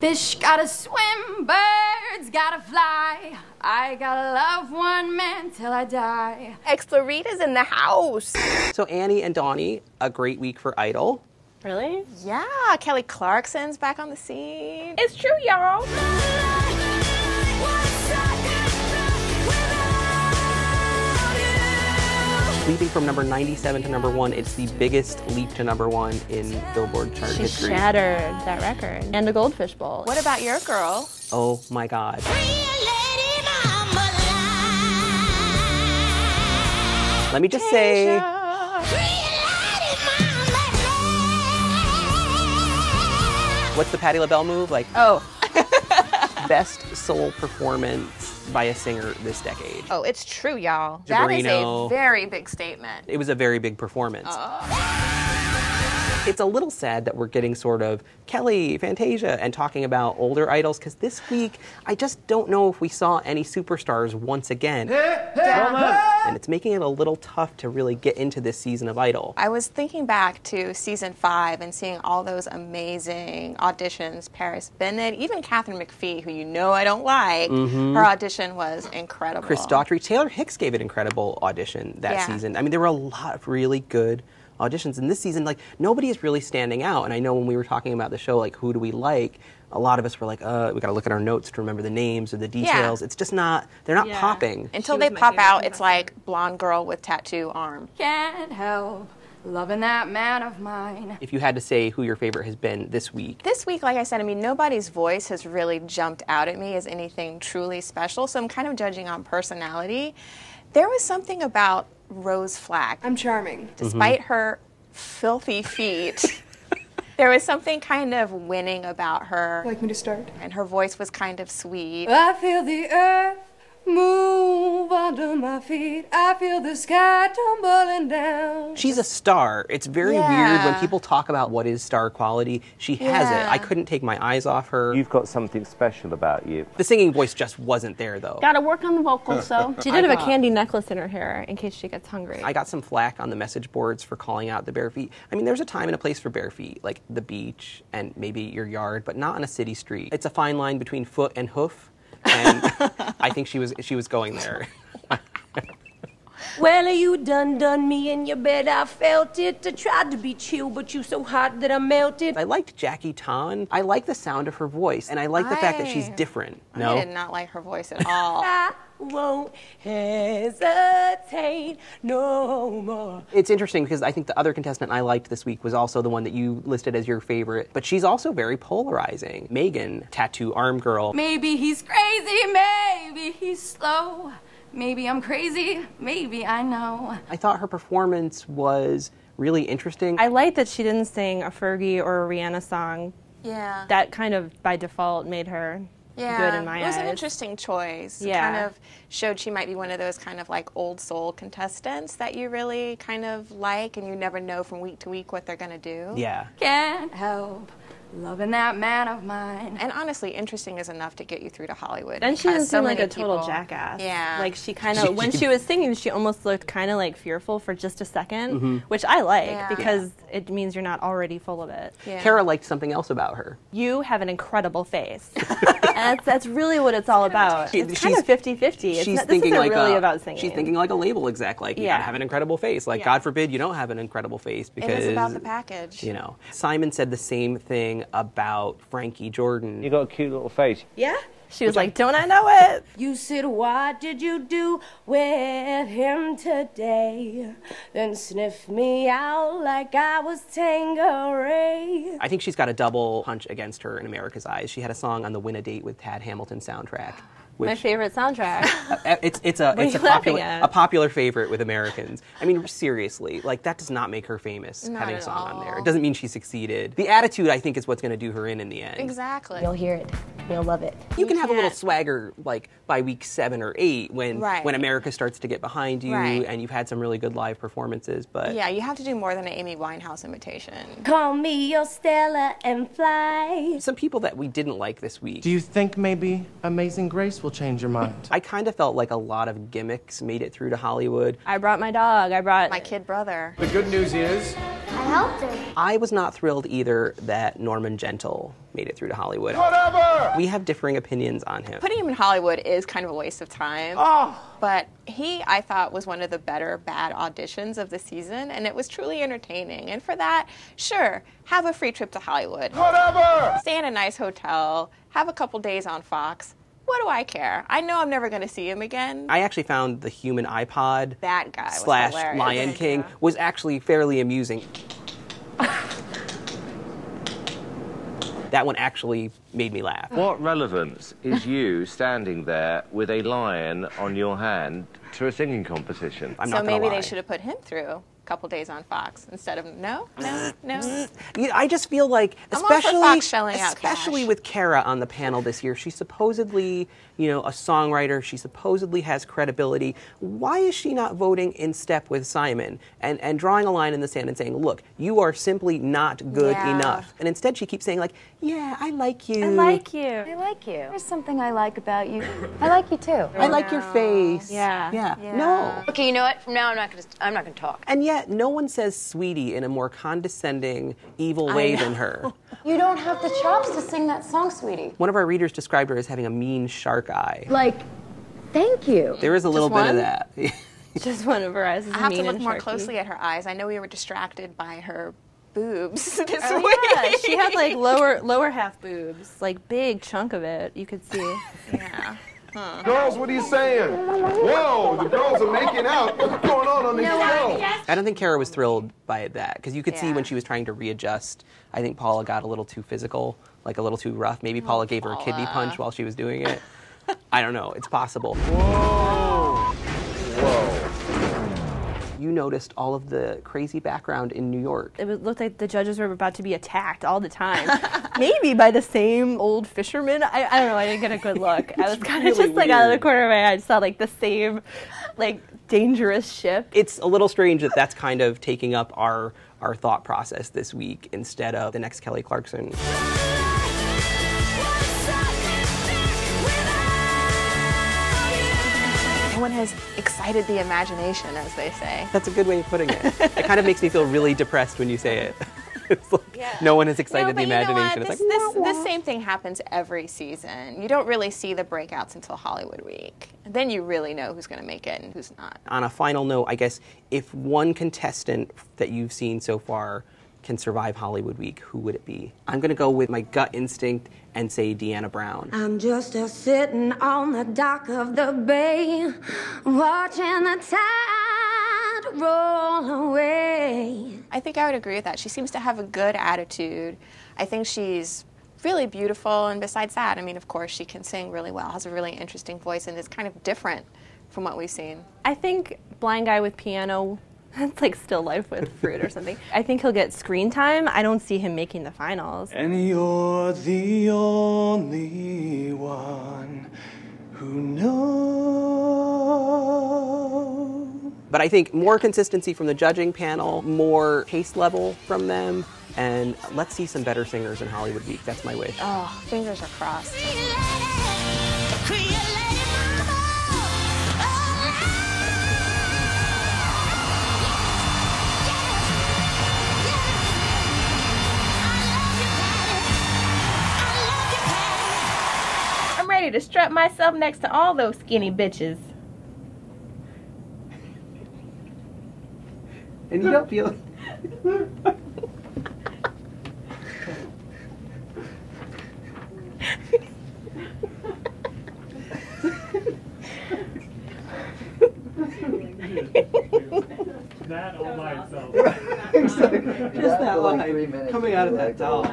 Fish gotta swim, birds gotta fly. I gotta love one man till I die. Ex-Larita's in the house. So Annie and Dawnie, a great week for Idol. Really? Yeah, Kelly Clarkson's back on the scene. It's true, y'all. Leaping from number 97 to number 1, it's the biggest leap to number 1 in Billboard chart history. She shattered that record. And a Goldfish Bowl. What about your girl? Oh my God. Let me just say, what's the Patti LaBelle move? Like, Oh. best soul performance by a singer this decade. Oh, it's true, y'all. That is a very big statement. It was a very big performance. It's a little sad that we're getting sort of Kelly, Fantasia, and talking about older idols, because this week, I just don't know if we saw any superstars once again. And it's making it a little tough to really get into this season of Idol. I was thinking back to season 5 and seeing all those amazing auditions. Paris Bennett, even Katharine McPhee, who you know I don't like, her audition was incredible. Chris Daughtry, Taylor Hicks gave an incredible audition that season. I mean, there were a lot of really good auditions. And this season, like, nobody is really standing out. And I know when we were talking about the show, like, who do we like? A lot of us were like, we got to look at our notes to remember the names or the details. It's just not, they're not popping. Until they pop out, it's like blonde girl with tattoo arm. Can't help loving that man of mine. If you had to say who your favorite has been this week. This week, like I said, I mean, nobody's voice has really jumped out at me as anything truly special. So I'm kind of judging on personality. There was something about Rose Flack. I'm charming. Despite her filthy feet, there was something kind of winning about her. Like me to start? And her voice was kind of sweet. I feel the earth move under my feet. I feel the sky tumbling down. She's a star. It's very weird when people talk about what is star quality. She has it. I couldn't take my eyes off her. You've got something special about you. The singing voice just wasn't there, though. Gotta work on the vocals, so. She did have a candy necklace in her hair in case she gets hungry. I got some flack on the message boards for calling out the bare feet. I mean, there's a time and a place for bare feet, like the beach and maybe your yard, but not on a city street. It's a fine line between foot and hoof. And I think she was going there. Well, you done me in your bed, I felt it. I tried to be chill, but you so hot that I melted. I liked Jackie Tan. I like the sound of her voice, and I like the fact that she's different. No? I did not like her voice at all. I won't hesitate no more. It's interesting because I think the other contestant I liked this week was also the one that you listed as your favorite, but she's also very polarizing. Megan, tattoo arm girl. Maybe he's crazy, maybe he's slow. Maybe I'm crazy, maybe I know. I thought her performance was really interesting. I like that she didn't sing a Fergie or a Rihanna song. Yeah. That kind of, by default, made her good in my eyes. It was an interesting choice. Yeah. It kind of showed she might be one of those kind of like old soul contestants that you really kind of like, and you never know from week to week what they're going to do. Yeah. Can't help loving that man of mine. And honestly, interesting is enough to get you through to Hollywood. And she doesn't seem like a total jackass. Yeah. Like she kind of, when she was singing, she almost looked kind of like fearful for just a second, which I like because it means you're not already full of it. Yeah. Cara liked something else about her. You have an incredible face. And that's really what it's all about. It's kind of 50-50. She's this thinking isn't like really about singing. She's thinking like a label exec, like you gotta have an incredible face. Like God forbid you don't have an incredible face because it is about the package. You know, Simon said the same thing about Frankie Jordan. You got a cute little face. Yeah. She was like, don't I know it? You said, what did you do with him today? Then sniff me out like I was Tangeray. I think she's got a double punch against her in America's Eyes. She had a song on the Win a Date with Tad Hamilton soundtrack. My favorite soundtrack. It's a popular favorite with Americans. I mean, seriously, like that does not make her famous having a song on there. It doesn't mean she succeeded. The attitude, I think, is what's going to do her in the end. Exactly. You'll hear it. You'll love it. You can have a little swagger like by week 7 or 8 when America starts to get behind you and you've had some really good live performances. But yeah, you have to do more than an Amy Winehouse imitation. Call me your Stella and fly. Some people that we didn't like this week. Do you think maybe Amazing Grace will change your mind? I kind of felt like a lot of gimmicks made it through to Hollywood. I brought my dog. I brought my kid brother. The good news is I helped her. I was not thrilled either that Norman Gentle made it through to Hollywood. Whatever! We have differing opinions on him. Putting him in Hollywood is kind of a waste of time. Oh! But he, I thought, was one of the better bad auditions of the season, and it was truly entertaining. And for that, sure, have a free trip to Hollywood. Whatever! Stay in a nice hotel, have a couple days on Fox. What do I care? I know I'm never going to see him again. I actually found the human iPod That guy was slash hilarious. Lion King was actually fairly amusing. That one actually made me laugh. What relevance is you standing there with a lion on your hand to a singing competition? I'm so not gonna maybe lie. they should have put him through a couple days on Fox instead of no. I just feel like, I'm all for especially Fox shelling out especially cash. with Cara on the panel this year, she's supposedly, you know, a songwriter. She supposedly has credibility. Why is she not voting in step with Simon and drawing a line in the sand and saying, look, you are simply not good enough? And instead she keeps saying like, yeah, I like you. I like you. I like you. There's something I like about you. I like you too. I like your face. Yeah. No. Okay, you know what? From now I'm not gonna talk. And yet no one says sweetie in a more condescending, evil way than her. You don't have the chops to sing that song, sweetie. One of our readers described her as having a mean shark eye. Like, thank you. There is a little bit of one? that. Just one of her eyes is I have mean to look and more sharky. closely at her eyes. I know we were distracted by her boobs this Oh, week. yeah. She had like lower half boobs, like big chunk of it. You could see. Yeah. Girls, what are you saying? Whoa, the girls are making out. What's going on this show? I don't think Cara was thrilled by that, because you could see when she was trying to readjust, I think Paula got a little too physical, like a little too rough. Maybe Paula gave her a kidney punch while she was doing it. I don't know. It's possible. Whoa. You noticed all of the crazy background in New York. It looked like the judges were about to be attacked all the time. Maybe by the same old fisherman. I don't know. I didn't get a good look. I was kind of really just like out of the weird. corner of my eye. I saw like the same, like dangerous ship. It's a little strange that that's kind of taking up our thought process this week instead of the next Kelly Clarkson. No one has excited the imagination, as they say. That's a good way of putting it. It kind of makes me feel really depressed when you say it. It's like, no one has excited the imagination. It's like, this same thing happens every season. You don't really see the breakouts until Hollywood Week. Then you really know who's going to make it and who's not. On a final note, I guess if one contestant that you've seen so far can survive Hollywood Week, who would it be? I'm going to go with my gut instinct and say Deanna Brown. I'm just sitting on the dock of the bay, watching the tide roll away. I think I would agree with that. She seems to have a good attitude. I think she's really beautiful, and besides that, I mean, of course, she can sing really well, has a really interesting voice, and is kind of different from what we've seen. I think Blind Guy with Piano, that's like Still Life with Fruit or something. I think he'll get screen time. I don't see him making the finals. And you're the only one who knows. But I think more consistency from the judging panel, more taste level from them, and let's see some better singers in Hollywood Week. That's my wish. Oh, fingers are crossed. I'm ready to strap myself next to all those skinny bitches. And you don't feel... That all by itself. Just that line coming out of that doll.